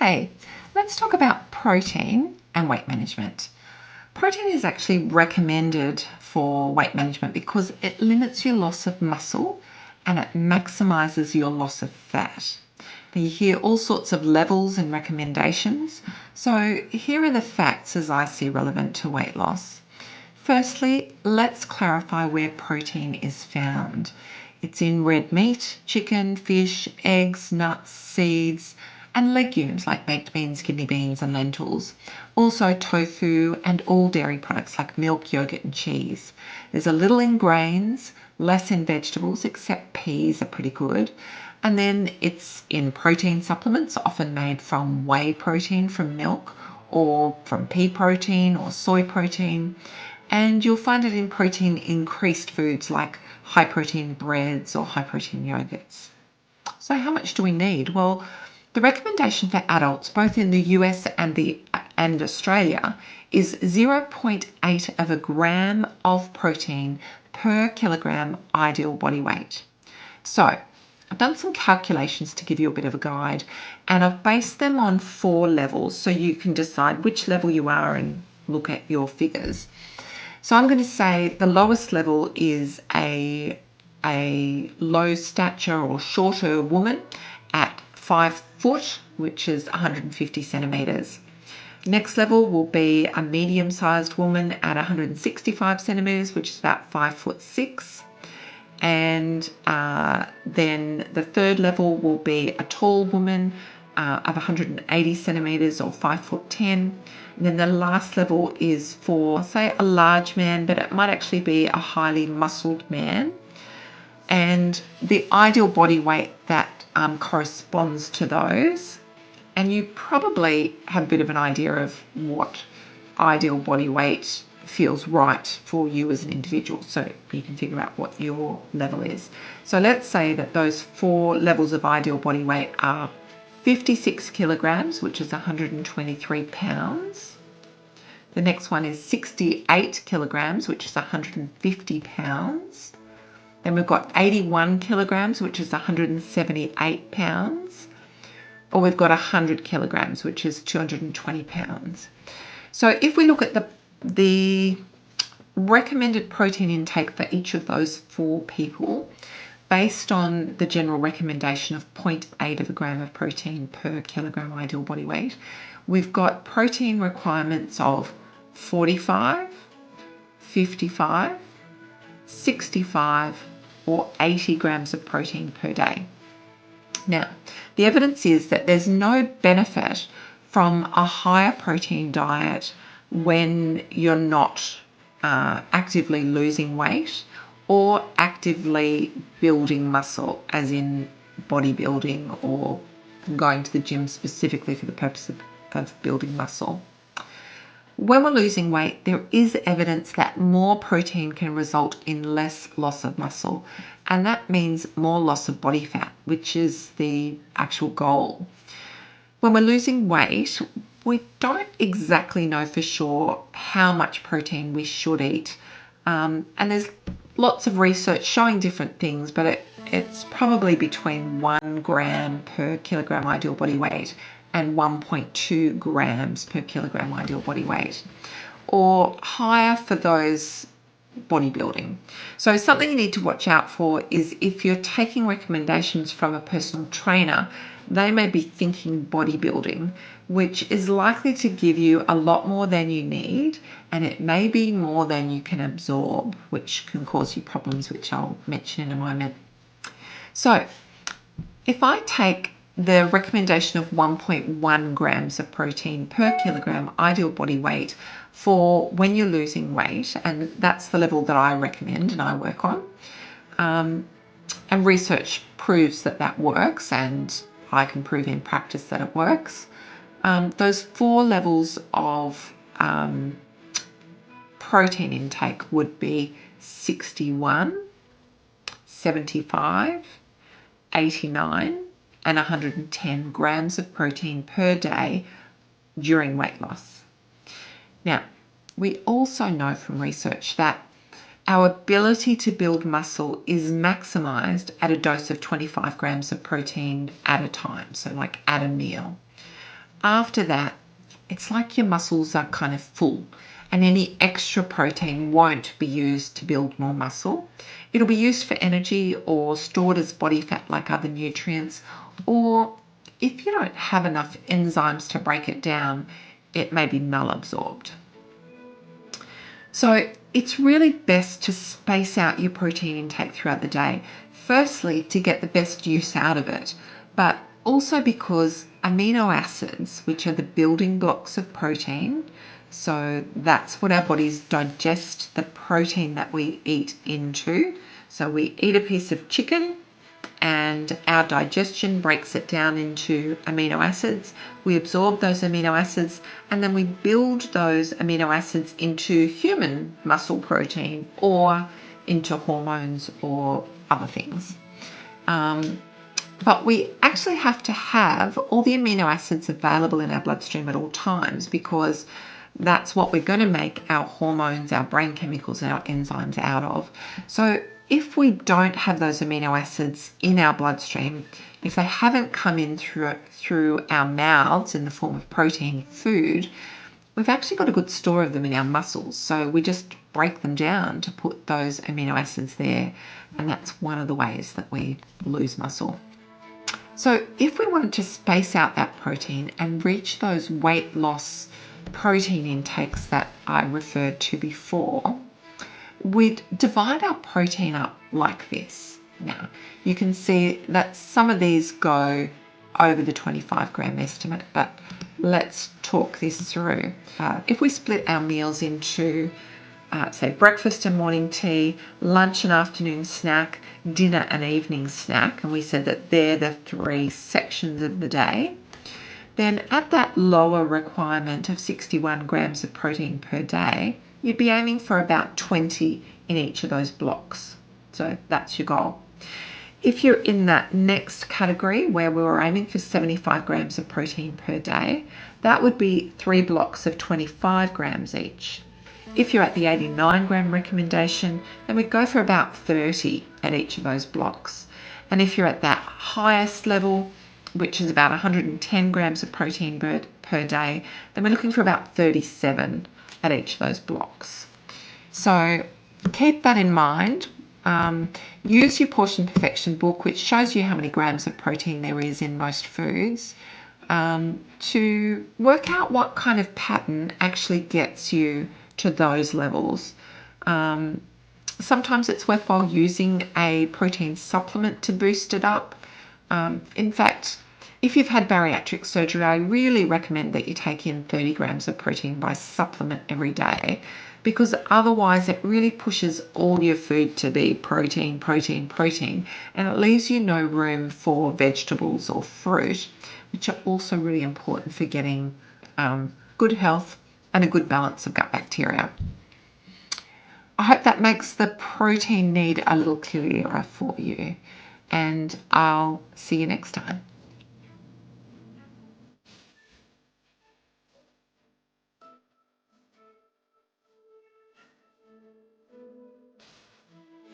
Okay, let's talk about protein and weight management. Protein is actually recommended for weight management because it limits your loss of muscle and it maximizes your loss of fat. Now, you hear all sorts of levels and recommendations. So here are the facts as I see relevant to weight loss. Firstly, let's clarify where protein is found. It's in red meat, chicken, fish, eggs, nuts, seeds, and legumes like baked beans, kidney beans, and lentils. Also tofu and all dairy products like milk, yogurt, and cheese. There's a little in grains, less in vegetables, except peas are pretty good. And then it's in protein supplements, often made from whey protein from milk, or from pea protein or soy protein. And you'll find it in protein increased foods like high protein breads or high protein yogurts. So how much do we need? Well, the recommendation for adults, both in the US and Australia, is 0.8 of a gram of protein per kilogram ideal body weight. So I've done some calculations to give you a bit of a guide, and I've based them on 4 levels so you can decide which level you are and look at your figures. So I'm going to say the lowest level is a low stature or shorter woman at 5 foot, which is 150 centimeters. Next level will be a medium-sized woman at 165 centimeters, which is about 5 foot 6. And then the third level will be a tall woman of 180 centimeters or 5 foot 10. And then the last level is for, say, a large man, but it might actually be a highly muscled man. And the ideal body weight that corresponds to those. And you probably have a bit of an idea of what ideal body weight feels right for you as an individual, so you can figure out what your level is. So let's say that those 4 levels of ideal body weight are 56 kilograms, which is 123 pounds. The next one is 68 kilograms, which is 150 pounds. Then we've got 81 kilograms, which is 178 pounds. Or we've got 100 kilograms, which is 220 pounds. So if we look at the recommended protein intake for each of those 4 people, based on the general recommendation of 0.8 of a gram of protein per kilogram ideal body weight, we've got protein requirements of 45, 55, 65, or 80 grams of protein per day. Now, the evidence is that there's no benefit from a higher protein diet when you're not actively losing weight or actively building muscle, as in bodybuilding or going to the gym specifically for the purpose of building muscle. When we're losing weight, there is evidence that more protein can result in less loss of muscle, and that means more loss of body fat, which is the actual goal. When we're losing weight, we don't exactly know for sure how much protein we should eat, and there's lots of research showing different things, but it's probably between 1 gram per kilogram ideal body weight and 1.2 grams per kilogram ideal body weight, or higher for those bodybuilding. So something you need to watch out for is if you're taking recommendations from a personal trainer, they may be thinking bodybuilding, which is likely to give you a lot more than you need, and it may be more than you can absorb, which can cause you problems, which I'll mention in a moment. So if I take the recommendation of 1.1 grams of protein per kilogram ideal body weight for when you're losing weight, and that's the level that I recommend and I work on, and research proves that that works, and I can prove in practice that it works. Those 4 levels of protein intake would be 61, 75, 89, and 110 grams of protein per day during weight loss. Now, we also know from research that our ability to build muscle is maximized at a dose of 25 grams of protein at a time, so like at a meal. after that, it's like your muscles are kind of full, and any extra protein won't be used to build more muscle. It'll be used for energy or stored as body fat like other nutrients, or if you don't have enough enzymes to break it down, it may be malabsorbed. So it's really best to space out your protein intake throughout the day. Firstly, to get the best use out of it, but also because amino acids, which are the building blocks of protein, so that's what our bodies digest the protein that we eat into. So we eat a piece of chicken and our digestion breaks it down into amino acids. We absorb those amino acids and then we build those amino acids into human muscle protein or into hormones or other things. But we actually have to have all the amino acids available in our bloodstream at all times, because that's what we're going to make our hormones, our brain chemicals, and our enzymes out of. So if we don't have those amino acids in our bloodstream, if they haven't come in through our mouths in the form of protein food, we've actually got a good store of them in our muscles. So we just break them down to put those amino acids there. And that's one of the ways that we lose muscle. So if we wanted to space out that protein and reach those weight loss protein intakes that I referred to before, we'd divide our protein up like this. Now, you can see that some of these go over the 25 gram estimate, but let's talk this through. If we split our meals into say breakfast and morning tea, lunch and afternoon snack, dinner and evening snack, and we said that they're the three sections of the day, then at that lower requirement of 61 grams of protein per day, you'd be aiming for about 20 in each of those blocks. So that's your goal. If you're in that next category where we were aiming for 75 grams of protein per day, that would be 3 blocks of 25 grams each. If you're at the 89 gram recommendation, then we'd go for about 30 at each of those blocks. And if you're at that highest level, which is about 110 grams of protein per day, then we're looking for about 37 at each of those blocks. So keep that in mind. Use your portion perfection book, which shows you how many grams of protein there is in most foods, to work out what kind of pattern actually gets you to those levels. Sometimes it's worthwhile using a protein supplement to boost it up. In fact, if you've had bariatric surgery, I really recommend that you take in 30 grams of protein by supplement every day, because otherwise it really pushes all your food to be protein, protein, protein, and it leaves you no room for vegetables or fruit, which are also really important for getting good health and a good balance of gut bacteria. I hope that makes the protein need a little clearer for you, and I'll see you next time.